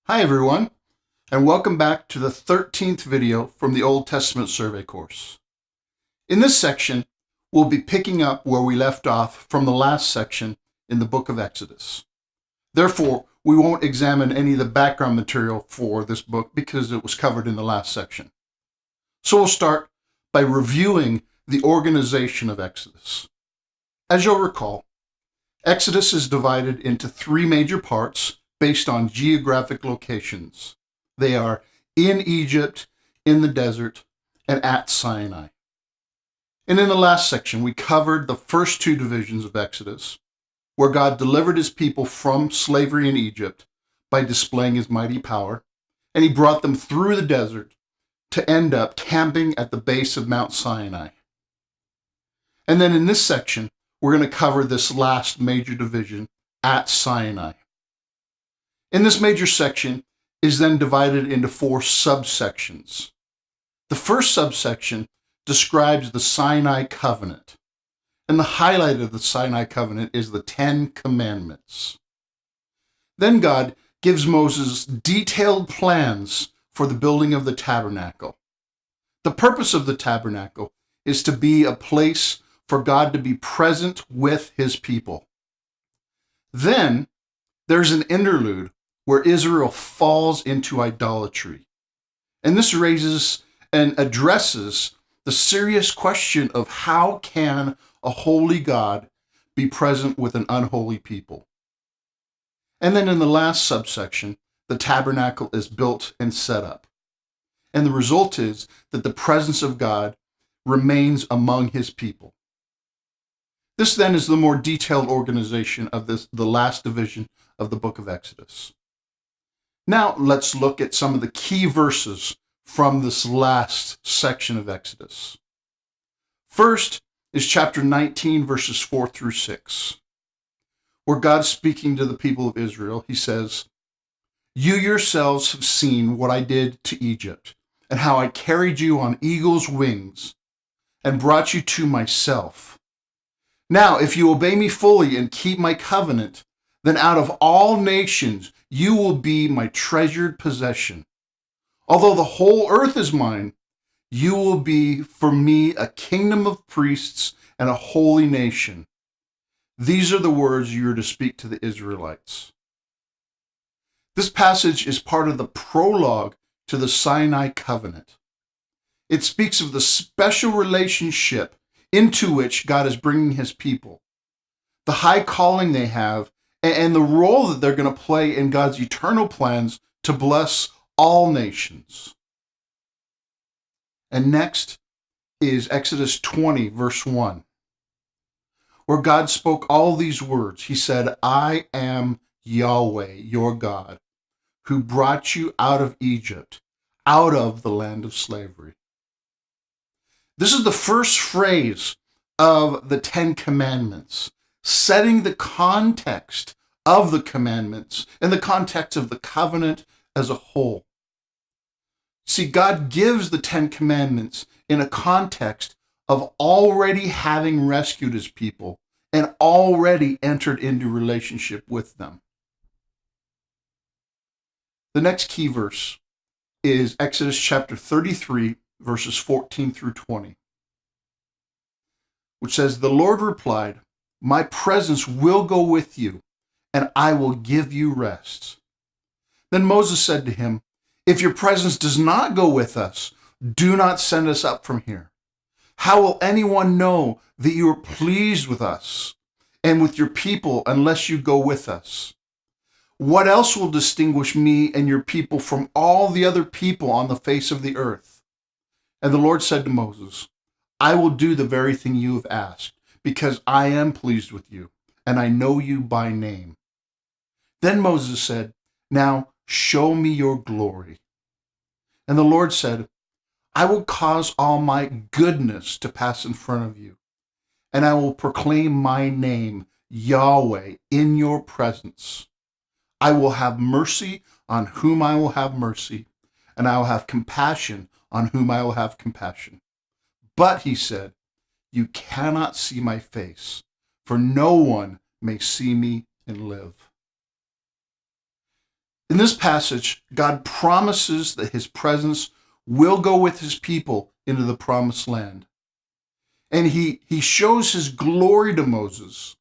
Hi everyone, and welcome back to the 13th video from the Old Testament survey course. In this section, we'll be picking up where we left off from the last section in the book of Exodus. Therefore, we won't examine any of the background material for this book because it was covered in the last section. So we'll start by reviewing the organization of Exodus. As you'll recall, Exodus is divided into three major parts based on geographic locations. They are in Egypt, in the desert, and at Sinai. And in the last section, we covered the first two divisions of Exodus, where God delivered his people from slavery in Egypt by displaying his mighty power, and he brought them through the desert to end up camping at the base of Mount Sinai. And then in this section, we're going to cover this last major division at Sinai. In this major section is then divided into four subsections. The first subsection describes the Sinai covenant, and the highlight of the Sinai covenant is the 10 commandments. Then God gives Moses detailed plans for the building of the tabernacle. The purpose of the tabernacle is to be a place for God to be present with his people. Then there's an interlude where Israel falls into idolatry. And this raises and addresses the serious question of how can a holy God be present with an unholy people? And then in the last subsection, the tabernacle is built and set up. And the result is that the presence of God remains among his people. This then is the more detailed organization of the last division of the book of Exodus. Now let's look at some of the key verses from this last section of Exodus. First is chapter 19, verses 4 through 6, where God's speaking to the people of Israel. He says, "You yourselves have seen what I did to Egypt, and how I carried you on eagle's wings and brought you to myself. Now, if you obey me fully and keep my covenant, then out of all nations you will be my treasured possession. Although the whole earth is mine, you will be for me a kingdom of priests and a holy nation. These are the words you are to speak to the Israelites." This passage is part of the prologue to the Sinai covenant. It speaks of the special relationship into which God is bringing his people, the high calling they have, and the role that they're going to play in God's eternal plans to bless all nations. And next is Exodus 20, verse 1, where God spoke all these words. He said, "I am Yahweh, your God, who brought you out of Egypt, out of the land of slavery." This is the first phrase of the 10 commandments, setting the context of the commandments and the context of the covenant as a whole. See, God gives the 10 commandments in a context of already having rescued his people and already entered into relationship with them. The next key verse is Exodus chapter 33, verses 14 through 20, which says, "The Lord replied, 'My presence will go with you, and I will give you rest.' Then Moses said to him, 'If your presence does not go with us, do not send us up from here. How will anyone know that you are pleased with us and with your people unless you go with us? What else will distinguish me and your people from all the other people on the face of the earth?' And the Lord said to Moses, 'I will do the very thing you have asked, because I am pleased with you, and I know you by name.' Then Moses said, 'Now show me your glory.' And the Lord said, 'I will cause all my goodness to pass in front of you, and I will proclaim my name, Yahweh, in your presence. I will have mercy on whom I will have mercy, and I will have compassion on whom I will have compassion. But,' he said, 'you cannot see my face, for no one may see me and live.'" In this passage, God promises that his presence will go with his people into the promised land. And he shows his glory to Moses.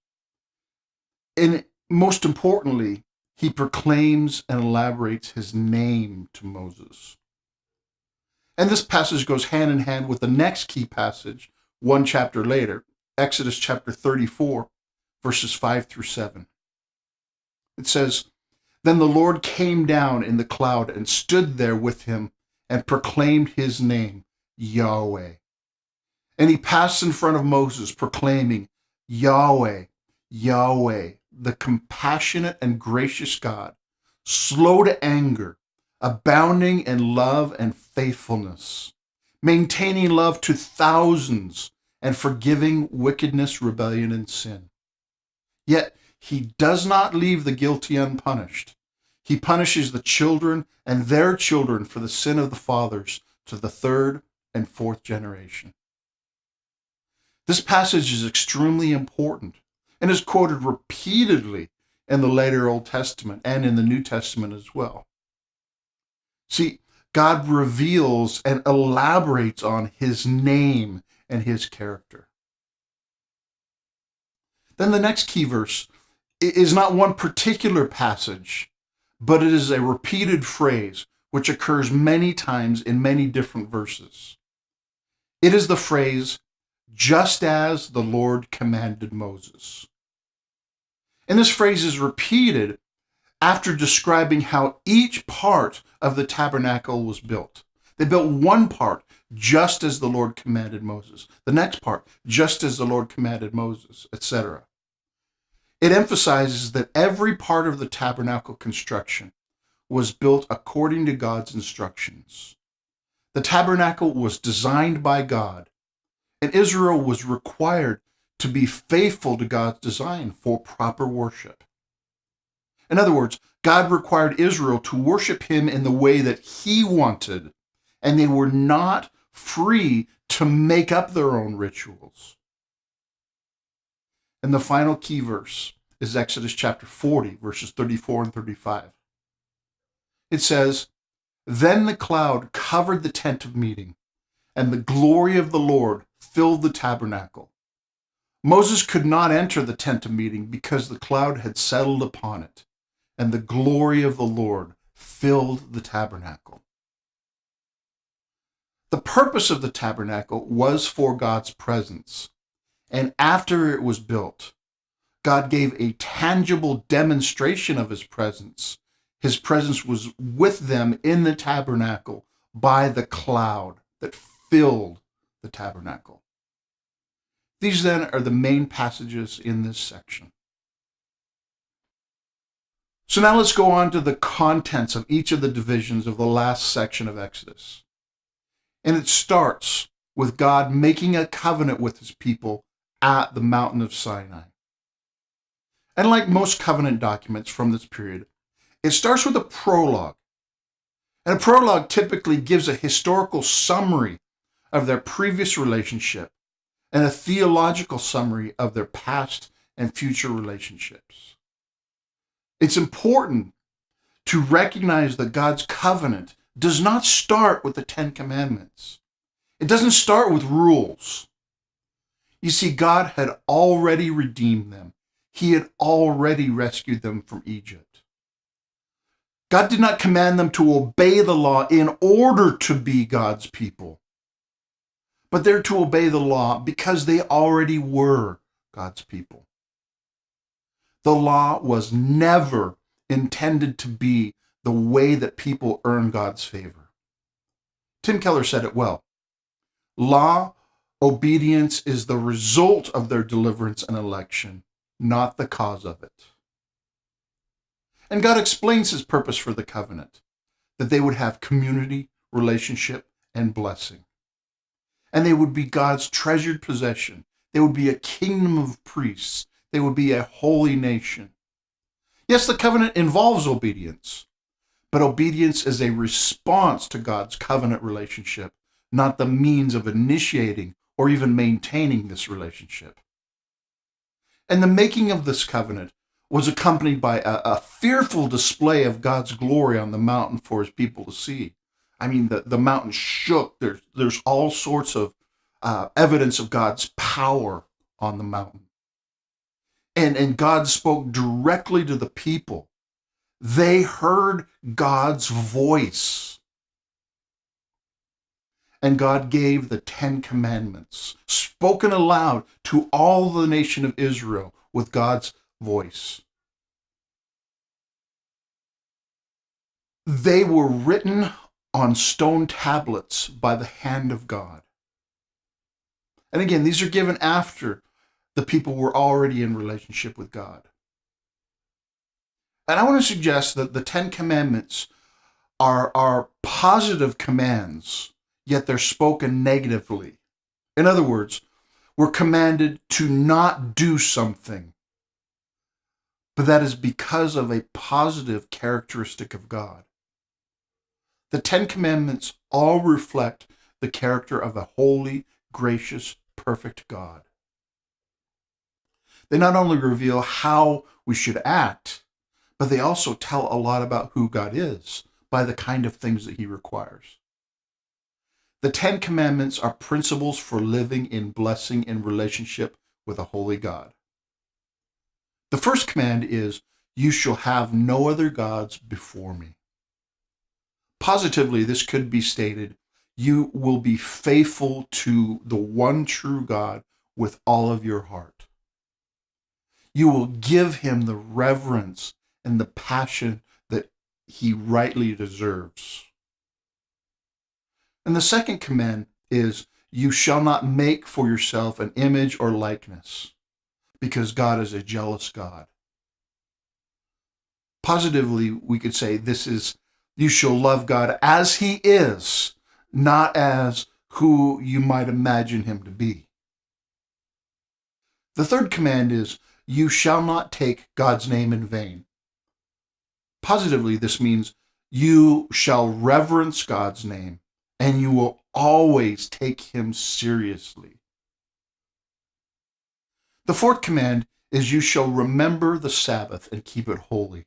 And most importantly, he proclaims and elaborates his name to Moses. And this passage goes hand in hand with the next key passage, one chapter later, Exodus chapter 34, verses 5 through 7. It says, "Then the Lord came down in the cloud and stood there with him and proclaimed his name, Yahweh. And he passed in front of Moses, proclaiming, Yahweh, Yahweh, the compassionate and gracious God, slow to anger, abounding in love and faithfulness, maintaining love to thousands, and forgiving wickedness, rebellion, and sin. Yet he does not leave the guilty unpunished. He punishes the children and their children for the sin of the fathers to the third and fourth generation." This passage is extremely important and is quoted repeatedly in the later Old Testament and in the New Testament as well. See, God reveals and elaborates on his name and his character. Then the next key verse is not one particular passage, but it is a repeated phrase which occurs many times in many different verses. It is the phrase, "just as the Lord commanded Moses." And this phrase is repeated after describing how each part of the tabernacle was built. They built one part just as the Lord commanded Moses. The next part, just as the Lord commanded Moses, etc. It emphasizes that every part of the tabernacle construction was built according to God's instructions. The tabernacle was designed by God, and Israel was required to be faithful to God's design for proper worship. In other words, God required Israel to worship him in the way that he wanted, and they were not free to make up their own rituals. And the final key verse is Exodus chapter 40, verses 34 and 35. It says, "Then the cloud covered the tent of meeting, and the glory of the Lord filled the tabernacle. Moses could not enter the tent of meeting because the cloud had settled upon it, and the glory of the Lord filled the tabernacle." The purpose of the tabernacle was for God's presence, and after it was built, God gave a tangible demonstration of his presence. His presence was with them in the tabernacle by the cloud that filled the tabernacle. These then are the main passages in this section. So now let's go on to the contents of each of the divisions of the last section of Exodus. And it starts with God making a covenant with his people at the mountain of Sinai. And like most covenant documents from this period, it starts with a prologue. And a prologue typically gives a historical summary of their previous relationship and a theological summary of their past and future relationships. It's important to recognize that God's covenant does not start with the Ten Commandments. It doesn't start with rules. You see, God had already redeemed them. He had already rescued them from Egypt. God did not command them to obey the law in order to be God's people, but they're to obey the law because they already were God's people. The law was never intended to be the way that people earn God's favor. Tim Keller said it well. Law obedience is the result of their deliverance and election, not the cause of it. And God explains his purpose for the covenant, that they would have community, relationship, and blessing. And they would be God's treasured possession. They would be a kingdom of priests. They would be a holy nation. Yes, the covenant involves obedience, but obedience is a response to God's covenant relationship, not the means of initiating or even maintaining this relationship. And the making of this covenant was accompanied by a fearful display of God's glory on the mountain for his people to see. I mean, the mountain shook. There's all sorts of evidence of God's power on the mountain. And God spoke directly to the people. They heard God's voice. And God gave the 10 Commandments, spoken aloud to all the nation of Israel with God's voice. They were written on stone tablets by the hand of God. And again, these are given after the people were already in relationship with God. And I want to suggest that the 10 Commandments are positive commands, yet they're spoken negatively. In other words, we're commanded to not do something, but that is because of a positive characteristic of God. The 10 Commandments all reflect the character of a holy, gracious, perfect God. They not only reveal how we should act, but they also tell a lot about who God is by the kind of things that he requires. The 10 Commandments are principles for living in blessing in relationship with a holy God. The first command is, "You shall have no other gods before me." Positively, this could be stated, you will be faithful to the one true God with all of your heart. You will give him the reverence and the passion that he rightly deserves. And the second command is, "You shall not make for yourself an image or likeness," because God is a jealous God. Positively, we could say this is, you shall love God as he is, not as who you might imagine him to be. The third command is, "You shall not take God's name in vain." Positively, this means you shall reverence God's name and you will always take him seriously. The fourth command is, "You shall remember the Sabbath and keep it holy."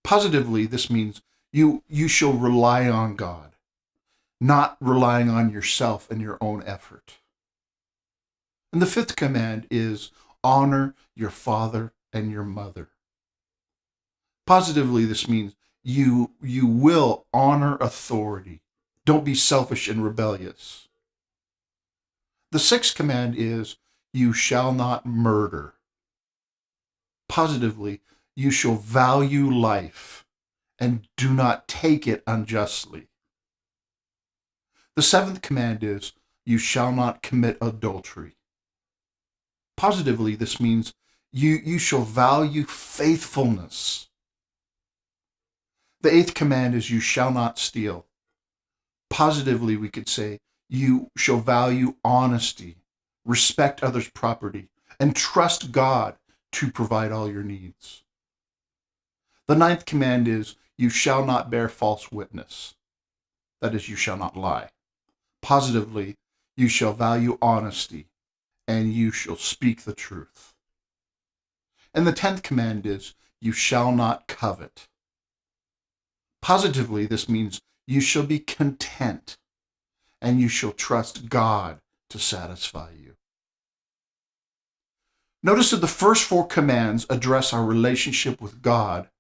Positively, this means you shall rely on God, not relying on yourself and your own effort. And the fifth command is, "Honor your father and your mother." Positively, this means you will honor authority. Don't be selfish and rebellious. The sixth command is, "You shall not murder." Positively, you shall value life and do not take it unjustly. The seventh command is, "You shall not commit adultery." Positively, this means you shall value faithfulness. The eighth command is, "You shall not steal." Positively, we could say, you shall value honesty, respect others' property, and trust God to provide all your needs. The ninth command is, "You shall not bear false witness." That is, you shall not lie. Positively, you shall value honesty, and you shall speak the truth. And the 10th command is, "You shall not covet." Positively, this means you shall be content, and you shall trust God to satisfy you. Notice that the first 4 commands address our relationship with God,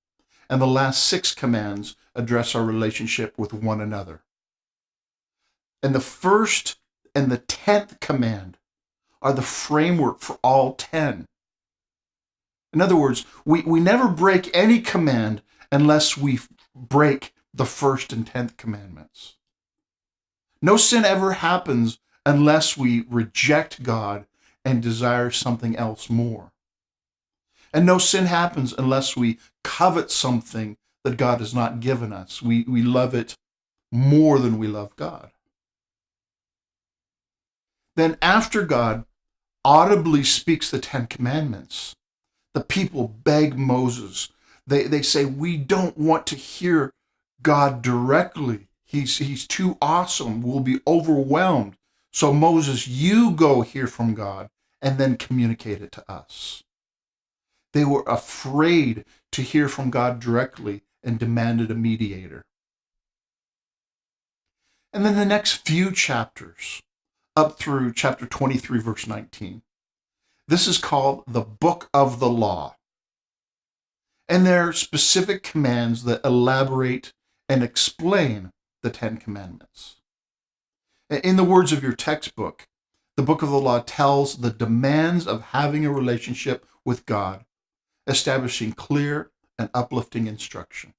and the last 6 commands address our relationship with one another. And the first and the 10th command are the framework for all 10. In other words, we never break any command unless we break the first and 10th commandments. No sin ever happens unless we reject God and desire something else more. And no sin happens unless we covet something that God has not given us. We love it more than we love God. Then after God audibly speaks the 10 commandments, the people beg Moses. They say, "We don't want to hear God directly. He's too awesome. We'll be overwhelmed. So Moses, you go hear from God and then communicate it to us." They were afraid to hear from God directly and demanded a mediator. And then the next few chapters, up through chapter 23, verse 19, this is called the Book of the Law. And there are specific commands that elaborate and explain the Ten Commandments. In the words of your textbook, the Book of the Law tells the demands of having a relationship with God, establishing clear and uplifting instruction.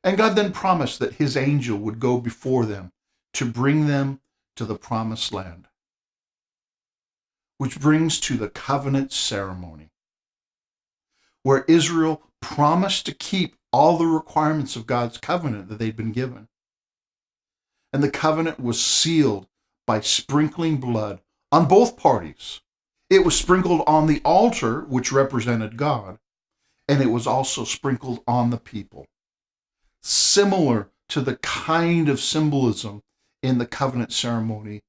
And God then promised that his angel would go before them to bring them to the promised land, which brings to the covenant ceremony, where Israel promised to keep all the requirements of God's covenant that they'd been given. And the covenant was sealed by sprinkling blood on both parties. It was sprinkled on the altar, which represented God, and it was also sprinkled on the people, similar to the kind of symbolism in the covenant ceremony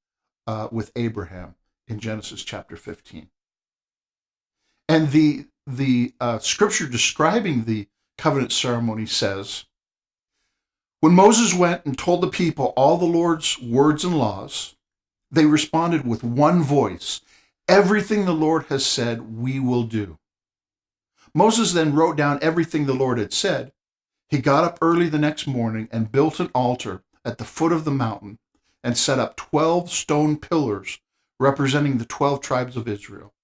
with Abraham in Genesis chapter 15. And the scripture describing the covenant ceremony says, when Moses went and told the people all the Lord's words and laws, they responded with one voice, everything the Lord has said, we will do. Moses then wrote down everything the Lord had said. He got up early the next morning and built an altar at the foot of the mountain and set up 12 stone pillars representing the 12 tribes of Israel.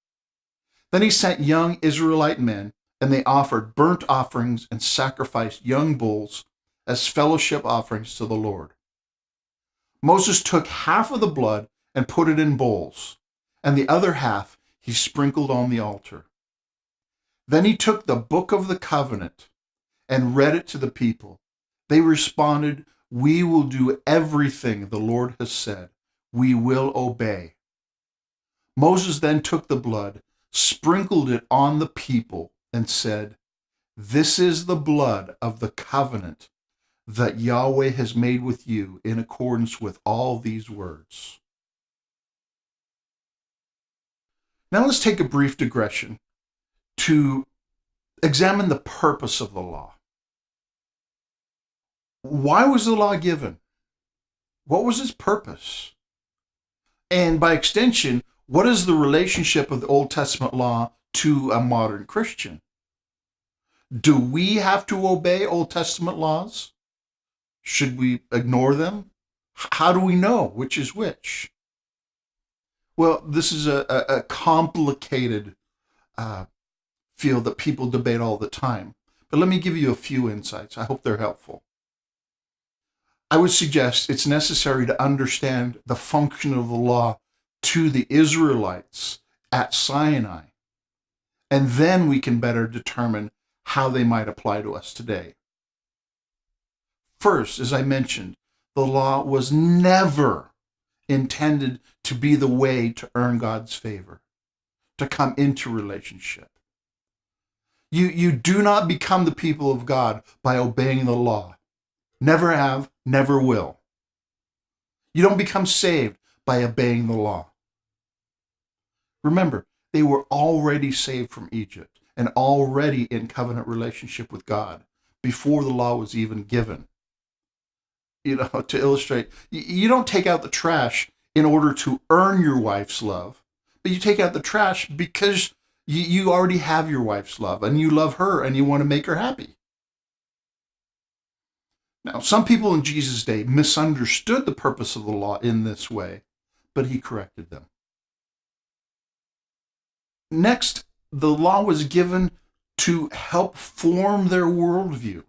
Then he sent young Israelite men, and they offered burnt offerings and sacrificed young bulls as fellowship offerings to the Lord. Moses took half of the blood and put it in bowls, and the other half he sprinkled on the altar. Then he took the book of the covenant and read it to the people. They responded, we will do everything the Lord has said. We will obey. Moses then took the blood, sprinkled it on the people, and said, this is the blood of the covenant that Yahweh has made with you in accordance with all these words. Now let's take a brief digression to examine the purpose of the law. Why was the law given? What was its purpose? And by extension, what is the relationship of the Old Testament law to a modern Christian? Do we have to obey Old Testament laws? Should we ignore them? How do we know which is which? Well, this is a complicated field that people debate all the time. But let me give you a few insights. I hope they're helpful. I would suggest it's necessary to understand the function of the law to the Israelites at Sinai, and then we can better determine how they might apply to us today. First, as I mentioned, the law was never intended to be the way to earn God's favor, to come into relationship. You do not become the people of God by obeying the law. Never have, never will. You don't become saved by obeying the law. Remember, they were already saved from Egypt and already in covenant relationship with God before the law was even given. To illustrate, you don't take out the trash in order to earn your wife's love, but you take out the trash because you already have your wife's love and you love her and you want to make her happy. Now, some people in Jesus' day misunderstood the purpose of the law in this way, but he corrected them. Next, the law was given to help form their worldview.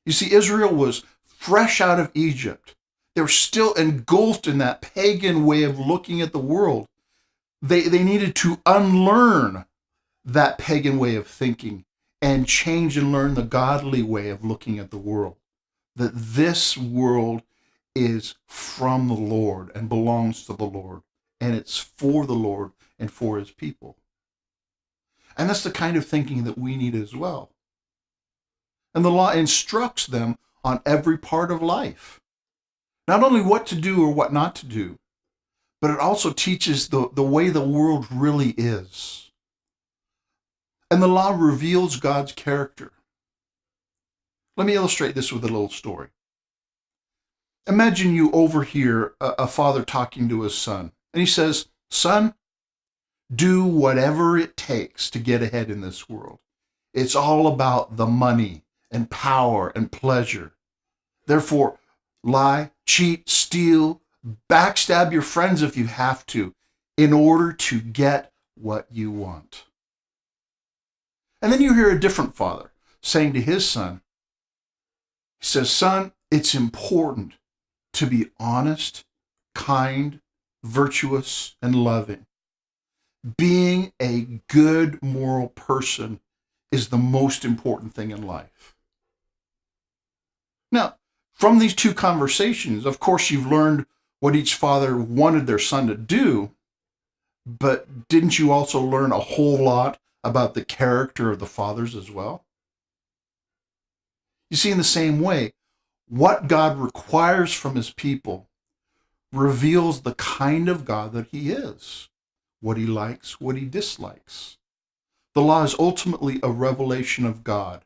You see, Israel was fresh out of Egypt. They were still engulfed in that pagan way of looking at the world. They needed to unlearn that pagan way of thinking and change and learn the godly way of looking at the world. That this world is from the Lord and belongs to the Lord, and it's for the Lord and for his people. And that's the kind of thinking that we need as well. And the law instructs them on every part of life. Not only what to do or what not to do, but it also teaches the way the world really is. And the law reveals God's character. Let me illustrate this with a little story. Imagine you overhear a father talking to his son, and he says, "Son, do whatever it takes to get ahead in this world. It's all about the money and power and pleasure. Therefore, lie, cheat, steal, backstab your friends if you have to, in order to get what you want." And then you hear a different father saying to his son, he says, "Son, it's important to be honest, kind, virtuous, and loving. Being a good moral person is the most important thing in life." Now, from these two conversations, of course, you've learned what each father wanted their son to do, but didn't you also learn a whole lot about the character of the fathers as well? You see, in the same way, what God requires from his people reveals the kind of God that he is, what he likes, what he dislikes. The law is ultimately a revelation of God,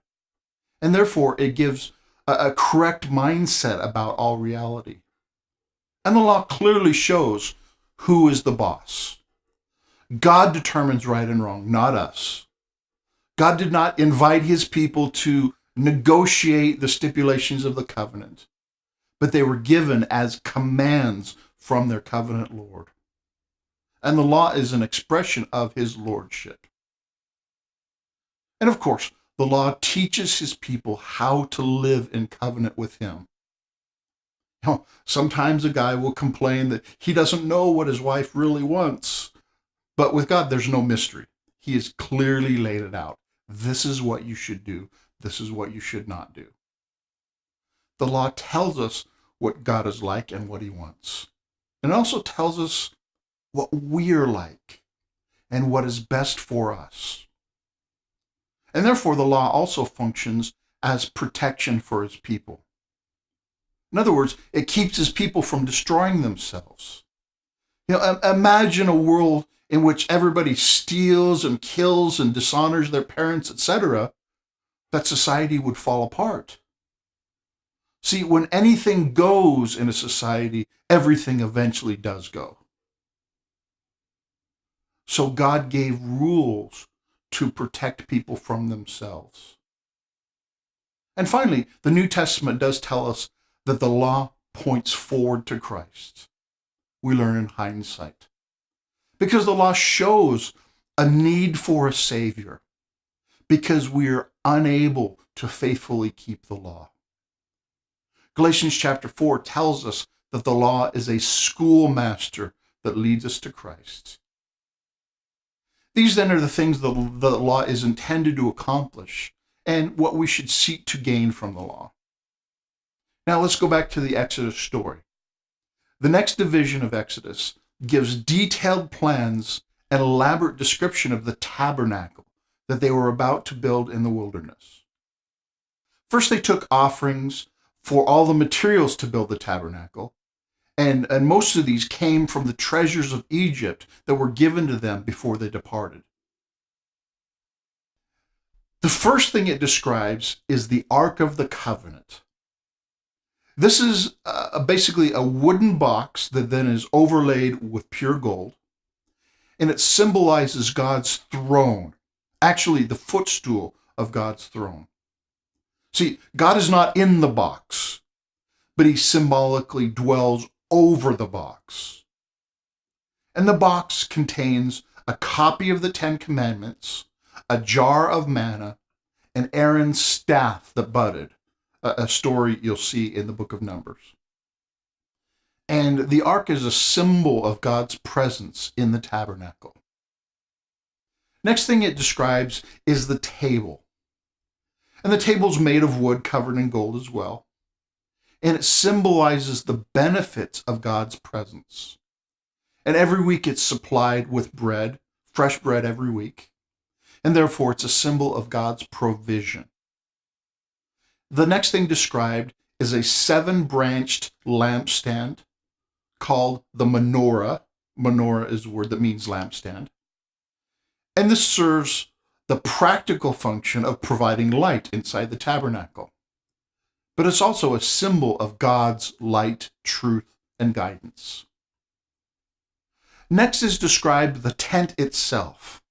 and therefore it gives a correct mindset about all reality. And the law clearly shows who is the boss. God determines right and wrong, not us. God did not invite his people to negotiate the stipulations of the covenant, but they were given as commands from their covenant Lord. And the law is an expression of his lordship. And of course, the law teaches his people how to live in covenant with him. Sometimes a guy will complain that he doesn't know what his wife really wants. But with God, there's no mystery. He has clearly laid it out. This is what you should do. This is what you should not do. The law tells us what God is like and what he wants. And it also tells us what we're like and what is best for us. And therefore, the law also functions as protection for his people. In other words, it keeps his people from destroying themselves. Imagine a world in which everybody steals and kills and dishonors their parents, etc. That society would fall apart. See, when anything goes in a society, everything eventually does go. So God gave rules to protect people from themselves. And finally, the New Testament does tell us that the law points forward to Christ. We learn in hindsight. Because the law shows a need for a Savior, because we are unable to faithfully keep the law. Galatians chapter 4 tells us that the law is a schoolmaster that leads us to Christ. These then are the things the law is intended to accomplish and what we should seek to gain from the law. Now let's go back to the Exodus story. The next division of Exodus gives detailed plans and elaborate description of the tabernacle that they were about to build in the wilderness. First, they took offerings for all the materials to build the tabernacle, and most of these came from the treasures of Egypt that were given to them before they departed. The first thing it describes is the Ark of the Covenant. This is basically a wooden box that then is overlaid with pure gold, and it symbolizes God's throne, actually the footstool of God's throne. See, God is not in the box, but he symbolically dwells over the box. And the box contains a copy of the Ten Commandments, a jar of manna, and Aaron's staff that budded, a story you'll see in the book of Numbers. And the ark is a symbol of God's presence in the tabernacle. Next thing it describes is the table. And the table's made of wood covered in gold as well. And it symbolizes the benefits of God's presence. And every week it's supplied with bread, fresh bread every week. And therefore it's a symbol of God's provision. The next thing described is a 7-branched lampstand called the menorah. Menorah is a word that means lampstand. And this serves the practical function of providing light inside the tabernacle. But it's also a symbol of God's light, truth, and guidance. Next is described the tent itself.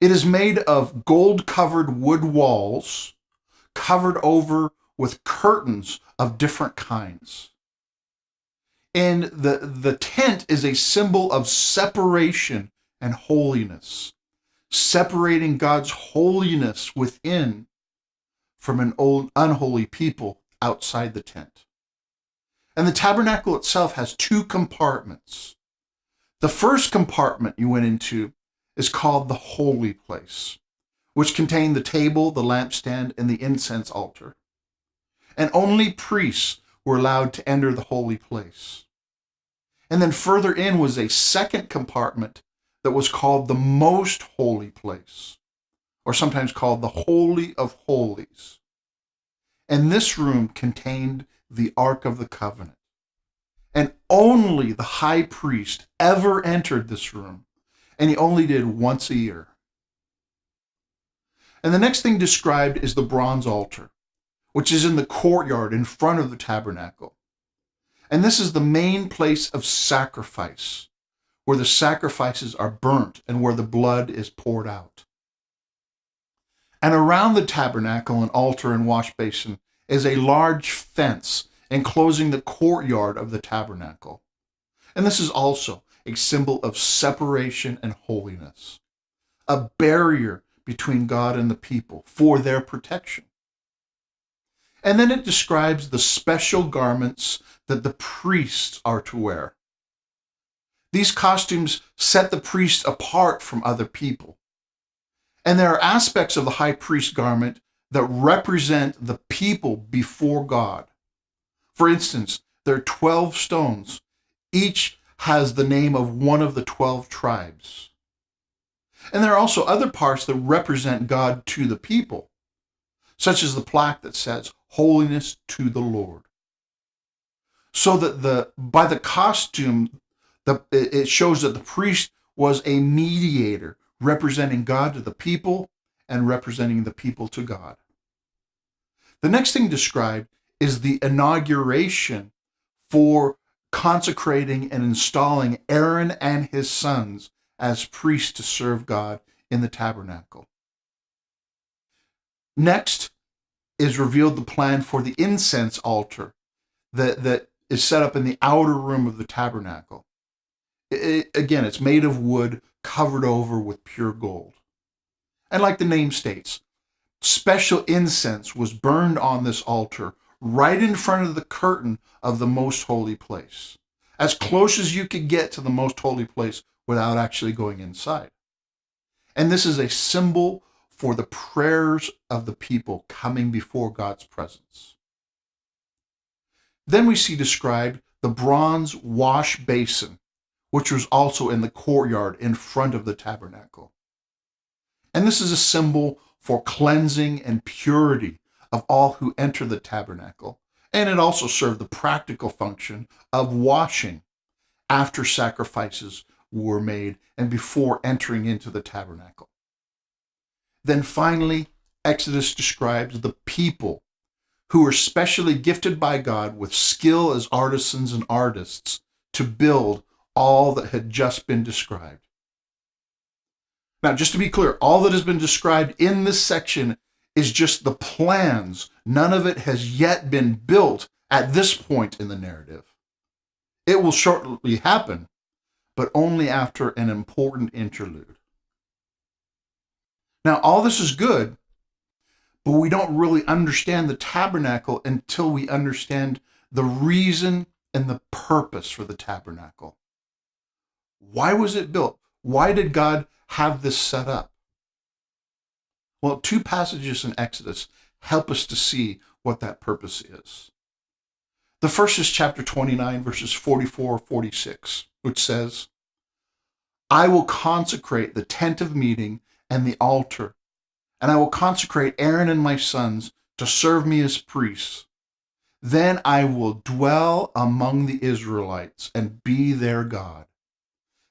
It is made of gold-covered wood walls, covered over with curtains of different kinds. And the tent is a symbol of separation and holiness, separating God's holiness within from an unholy people outside the tent. And the tabernacle itself has two compartments. The first compartment you went into is called the holy place, which contained the table, the lampstand, and the incense altar. And only priests were allowed to enter the holy place. And then further in was a second compartment that was called the most holy place, or sometimes called the Holy of Holies. And this room contained the Ark of the Covenant. And only the high priest ever entered this room, and he only did once a year. And the next thing described is the bronze altar, which is in the courtyard in front of the tabernacle. And this is the main place of sacrifice, where the sacrifices are burnt and where the blood is poured out. And around the tabernacle and altar and wash basin is a large fence enclosing the courtyard of the tabernacle. And this is also a symbol of separation and holiness, a barrier between God and the people for their protection. And then it describes the special garments that the priests are to wear. These costumes set the priest apart from other people. And there are aspects of the high priest garment that represent the people before God. For instance, there are 12 stones. Each has the name of one of the 12 tribes. And there are also other parts that represent God to the people, such as the plaque that says, "Holiness to the Lord." So that by the costume, it shows that the priest was a mediator, representing God to the people and representing the people to God. The next thing described is the inauguration for consecrating and installing Aaron and his sons as priests to serve God in the tabernacle. Next is revealed the plan for the incense altar that is set up in the outer room of the tabernacle. Again, it's made of wood covered over with pure gold. And like the name states, special incense was burned on this altar right in front of the curtain of the most holy place, as close as you could get to the most holy place without actually going inside. And this is a symbol for the prayers of the people coming before God's presence. Then we see described the bronze wash basin, which was also in the courtyard in front of the tabernacle. And this is a symbol for cleansing and purity of all who enter the tabernacle. And it also served the practical function of washing after sacrifices were made and before entering into the tabernacle. Then finally, Exodus describes the people who were specially gifted by God with skill as artisans and artists to build all that had just been described. Now, just to be clear, all that has been described in this section is just the plans. None of it has yet been built at this point in the narrative. It will shortly happen, but only after an important interlude. Now, all this is good, but we don't really understand the tabernacle until we understand the reason and the purpose for the tabernacle. Why was it built? Why did God have this set up? Well, two passages in Exodus help us to see what that purpose is. The first is chapter 29, verses 44-46, which says, "I will consecrate the tent of meeting and the altar, and I will consecrate Aaron and my sons to serve me as priests. Then I will dwell among the Israelites and be their God.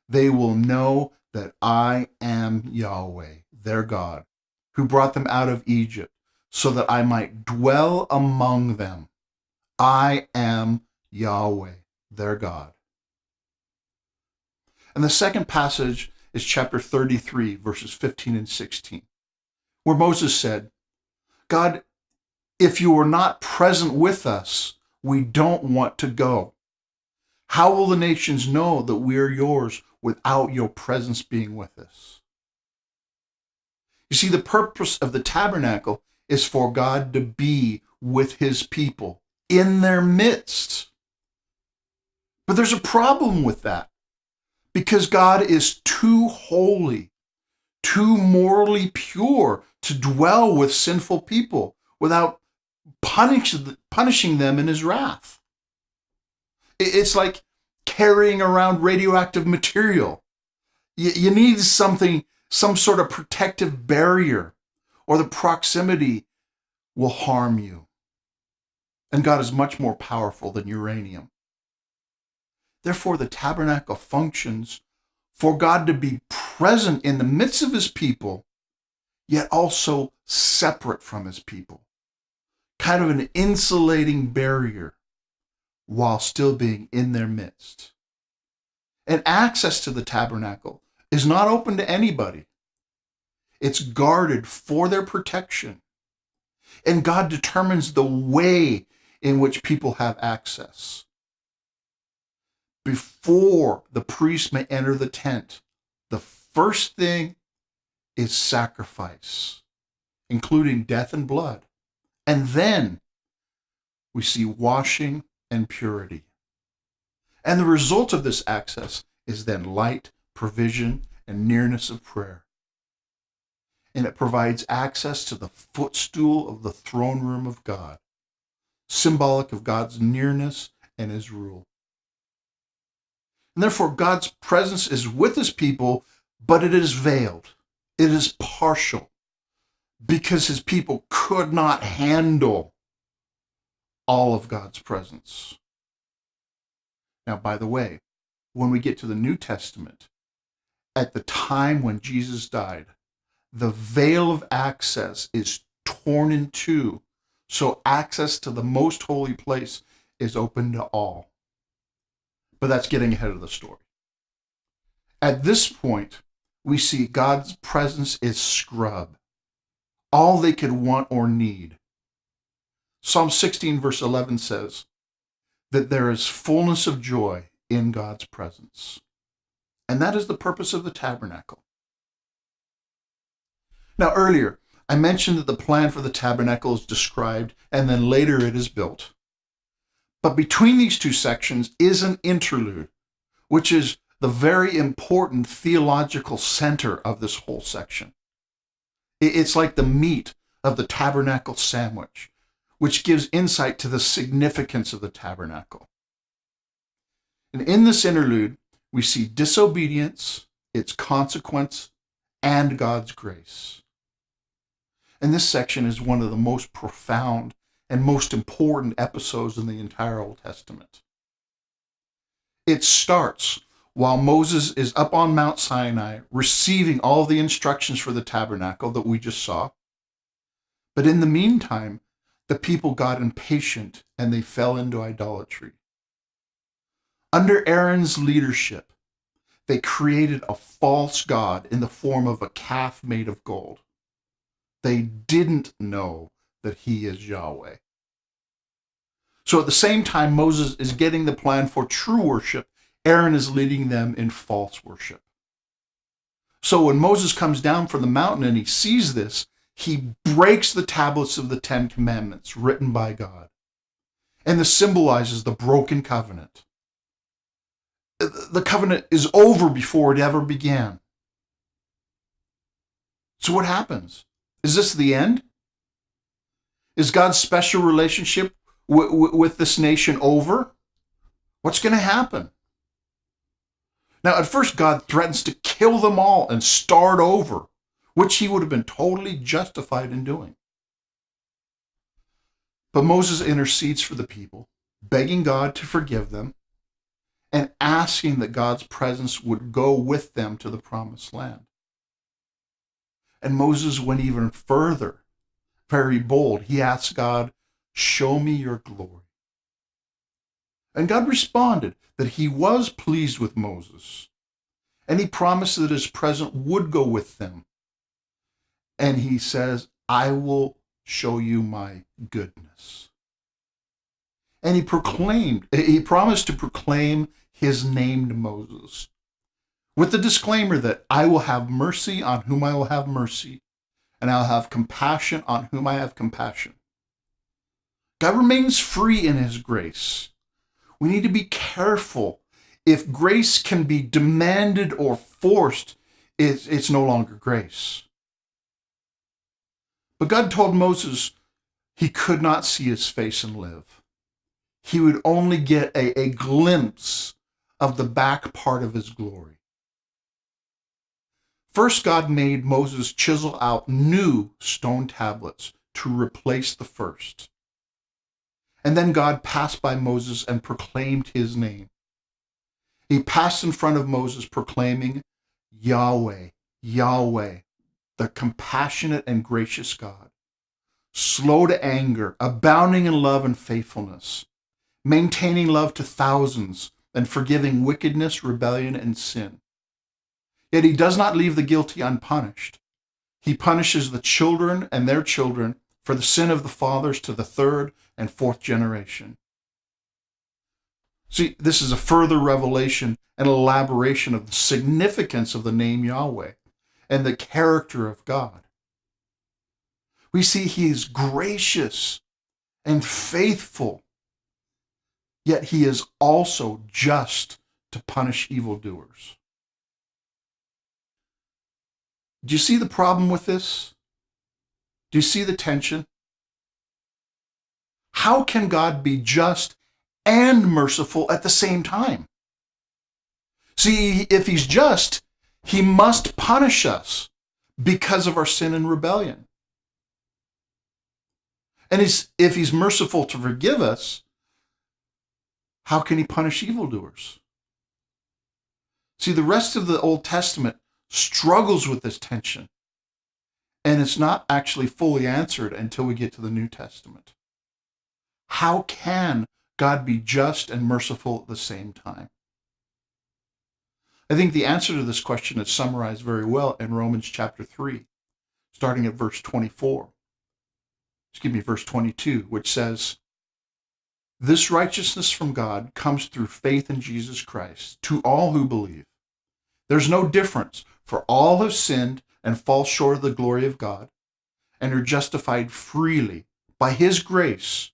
They will know that I am Yahweh, their God, who brought them out of Egypt, so that I might dwell among them. I am Yahweh, their God. And the second passage is chapter 33, verses 15 and 16, where Moses said, God, if you are not present with us, we don't want to go. How will the nations know that we are yours without your presence being with us? You see, the purpose of the tabernacle is for God to be with his people in their midst. But there's a problem with that, because God is too holy, too morally pure to dwell with sinful people without punishing them in his wrath. It's like carrying around radioactive material. You need some sort of protective barrier, or the proximity will harm you. And God is much more powerful than uranium. Therefore, the tabernacle functions for God to be present in the midst of his people, yet also separate from his people. Kind of an insulating barrier while still being in their midst. And access to the tabernacle is not open to anybody. It's guarded for their protection. And God determines the way in which people have access. Before the priest may enter the tent, the first thing is sacrifice, including death and blood. And then we see washing and purity. And the result of this access is then light, provision, and nearness of prayer. And it provides access to the footstool of the throne room of God, symbolic of God's nearness and his rule. And therefore, God's presence is with his people, but it is veiled. It is partial, because his people could not handle all of God's presence. Now, by the way, when we get to the New Testament, at the time when Jesus died, the veil of access is torn in two, so access to the most holy place is open to all. But that's getting ahead of the story. At this point, we see God's presence is scrub, all they could want or need. Psalm 16, verse 11 says that there is fullness of joy in God's presence. And that is the purpose of the tabernacle. Now, earlier, I mentioned that the plan for the tabernacle is described, and then later it is built. But between these two sections is an interlude, which is the very important theological center of this whole section. It's like the meat of the tabernacle sandwich, which gives insight to the significance of the tabernacle. And in this interlude, we see disobedience, its consequence, and God's grace. And this section is one of the most profound and most important episodes in the entire Old Testament. It starts while Moses is up on Mount Sinai receiving all the instructions for the tabernacle that we just saw. But in the meantime, the people got impatient and they fell into idolatry. Under Aaron's leadership, they created a false god in the form of a calf made of gold. They didn't know that he is Yahweh. So at the same time Moses is getting the plan for true worship, Aaron is leading them in false worship. So when Moses comes down from the mountain and he sees this, he breaks the tablets of the Ten Commandments written by God. And this symbolizes the broken covenant. The covenant is over before it ever began. So what happens? Is this the end? Is God's special relationship with this nation over? What's going to happen? Now, at first, God threatens to kill them all and start over, which he would have been totally justified in doing. But Moses intercedes for the people, begging God to forgive them and asking that God's presence would go with them to the promised land. And Moses went even further, very bold. He asked God, show me your glory. And God responded that he was pleased with Moses. And he promised that his presence would go with them. And he says, I will show you my goodness. And he promised to proclaim his name to Moses, with the disclaimer that I will have mercy on whom I will have mercy, and I'll have compassion on whom I have compassion. God remains free in his grace. We need to be careful. If grace can be demanded or forced, it's no longer grace. But God told Moses he could not see his face and live. He would only get a glimpse of the back part of his glory. First, God made Moses chisel out new stone tablets to replace the first. And then God passed by Moses and proclaimed his name. He passed in front of Moses proclaiming, Yahweh, Yahweh, the compassionate and gracious God, slow to anger, abounding in love and faithfulness, maintaining love to thousands, and forgiving wickedness, rebellion, and sin. Yet he does not leave the guilty unpunished. He punishes the children and their children for the sin of the fathers to the third and fourth generation. See, this is a further revelation and elaboration of the significance of the name Yahweh and the character of God. We see he is gracious and faithful, yet he is also just to punish evildoers. Do you see the problem with this? Do you see the tension? How can God be just and merciful at the same time? See, if he's just, he must punish us because of our sin and rebellion. And if he's merciful to forgive us, how can he punish evildoers? See, the rest of the Old Testament struggles with this tension, and it's not actually fully answered until we get to the New Testament. How can God be just and merciful at the same time? I think the answer to this question is summarized very well in Romans chapter 3, starting at verse 24. Verse 22, which says, this righteousness from God comes through faith in Jesus Christ to all who believe. There's no difference, for all have sinned and fall short of the glory of God and are justified freely by his grace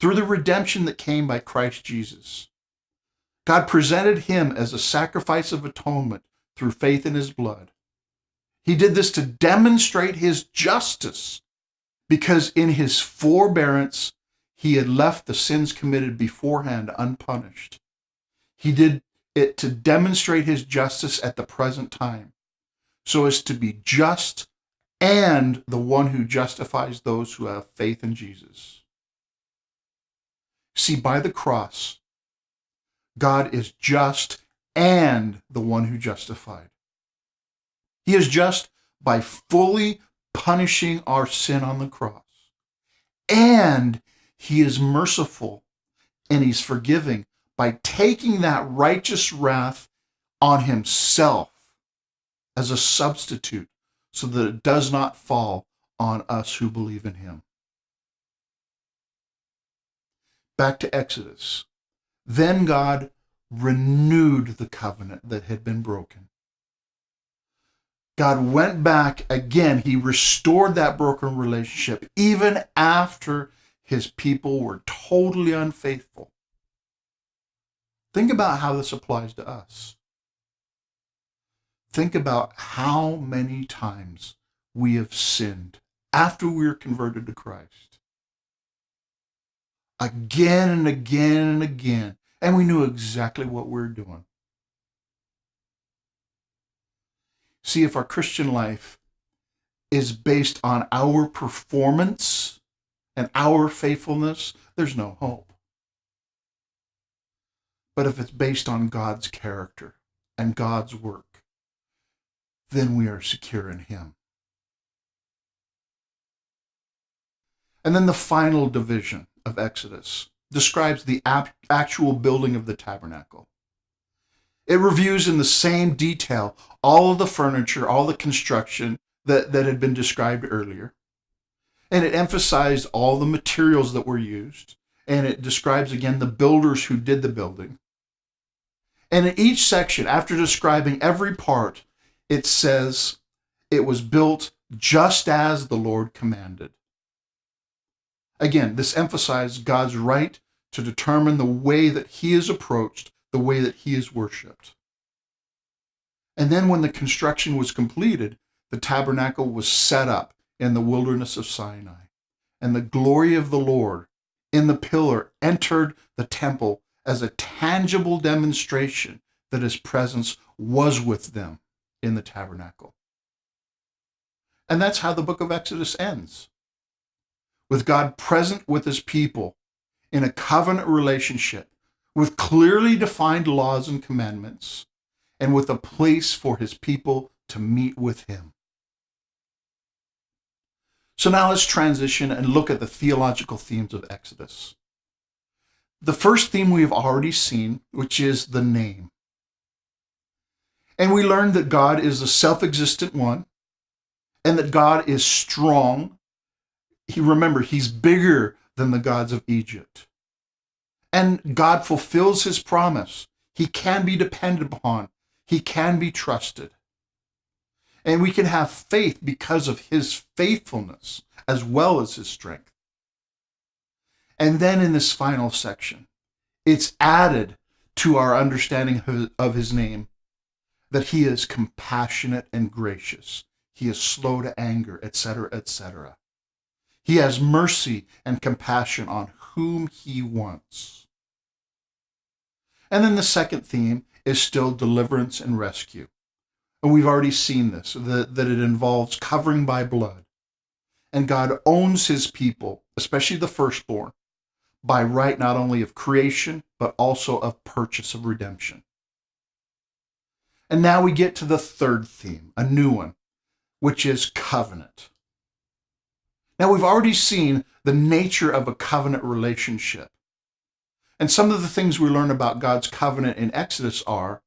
through the redemption that came by Christ Jesus. God presented him as a sacrifice of atonement through faith in his blood. He did this to demonstrate his justice, because in his forbearance, he had left the sins committed beforehand unpunished. He did it to demonstrate his justice at the present time, so as to be just and the one who justifies those who have faith in Jesus. See, by the cross, God is just and the one who justified. He is just by fully punishing our sin on the cross. And he is merciful and he's forgiving by taking that righteous wrath on himself as a substitute so that it does not fall on us who believe in him. Back to Exodus. Then God renewed the covenant that had been broken. God went back again. He restored that broken relationship even after his people were totally unfaithful. Think about how this applies to us. Think about how many times we have sinned after we were converted to Christ. Again and again and again. And we knew exactly what we were doing. See, if our Christian life is based on our performance and our faithfulness, there's no hope. But if it's based on God's character and God's work, then we are secure in him. And then the final division of Exodus describes the actual building of the tabernacle. It reviews in the same detail all of the furniture, all the construction that had been described earlier. And it emphasized all the materials that were used. And it describes again the builders who did the building. And in each section, after describing every part, it says it was built just as the Lord commanded. Again, this emphasized God's right to determine the way that he is approached, the way that he is worshipped. And then when the construction was completed, the tabernacle was set up in the wilderness of Sinai. And the glory of the Lord in the pillar entered the temple as a tangible demonstration that his presence was with them in the tabernacle. And that's how the book of Exodus ends, with God present with his people in a covenant relationship with clearly defined laws and commandments, and with a place for his people to meet with him. So now let's transition and look at the theological themes of Exodus. The first theme we have already seen, which is the name. And we learned that God is the self-existent one, and that God is strong. Remember, he's bigger than the gods of Egypt. And God fulfills his promise. He can be depended upon. He can be trusted. And we can have faith because of his faithfulness as well as his strength. And then in this final section, it's added to our understanding of his name that he is compassionate and gracious. He is slow to anger, etc., etc. He has mercy and compassion on whom he wants. And then the second theme is still deliverance and rescue. And we've already seen this, that it involves covering by blood. And God owns his people, especially the firstborn, by right not only of creation, but also of purchase of redemption. And now we get to the third theme, a new one, which is covenant. Now we've already seen the nature of a covenant relationship. And some of the things we learn about God's covenant in Exodus are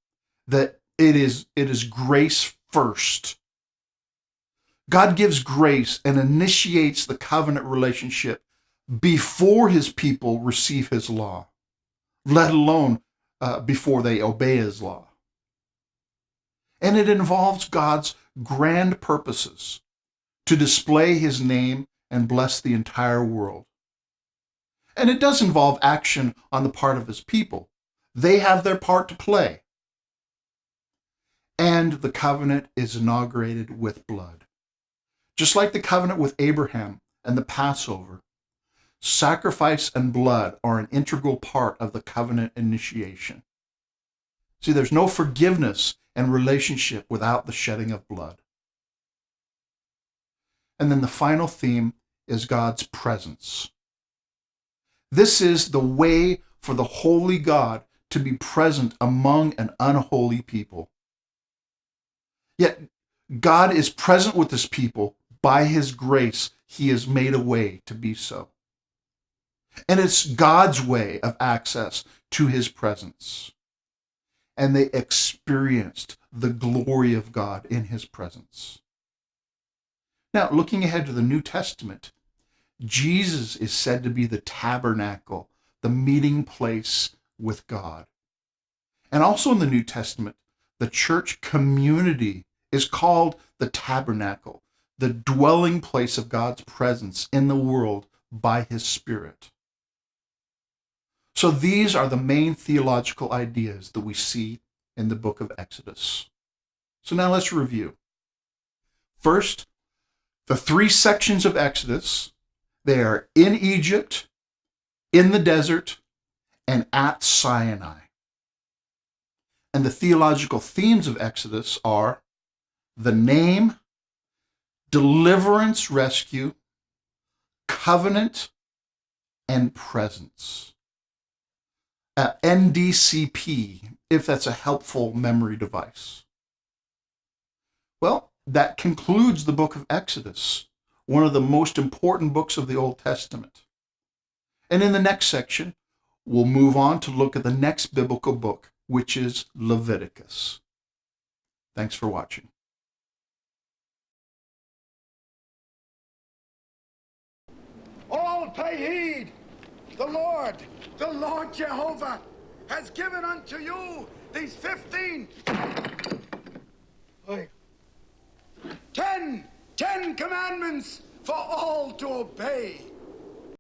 that it is grace first. God gives grace and initiates the covenant relationship before his people receive his law, let alone before they obey his law. And it involves God's grand purposes to display his name and bless the entire world. And it does involve action on the part of his people. They have their part to play. And the covenant is inaugurated with blood. Just like the covenant with Abraham and the Passover, sacrifice and blood are an integral part of the covenant initiation. See, there's no forgiveness and relationship without the shedding of blood. And then the final theme is God's presence. This is the way for the holy God to be present among an unholy people. Yet God is present with his people. By his grace, he has made a way to be so. And it's God's way of access to his presence. And they experienced the glory of God in his presence. Now, looking ahead to the New Testament, Jesus is said to be the tabernacle, the meeting place with God. And also in the New Testament, the church community is called the tabernacle, the dwelling place of God's presence in the world by his Spirit. So these are the main theological ideas that we see in the book of Exodus. So now let's review. First, the three sections of Exodus, they are in Egypt, in the desert, and at Sinai. And the theological themes of Exodus are the name, deliverance, rescue, covenant, and presence. NDCP, if that's a helpful memory device. Well, that concludes the book of Exodus. one of the most important books of the Old Testament. And in the next section, we'll move on to look at the next biblical book, which is Leviticus. Thanks for watching. All pay heed. The Lord Jehovah, has given unto you these 10 commandments for all to obey.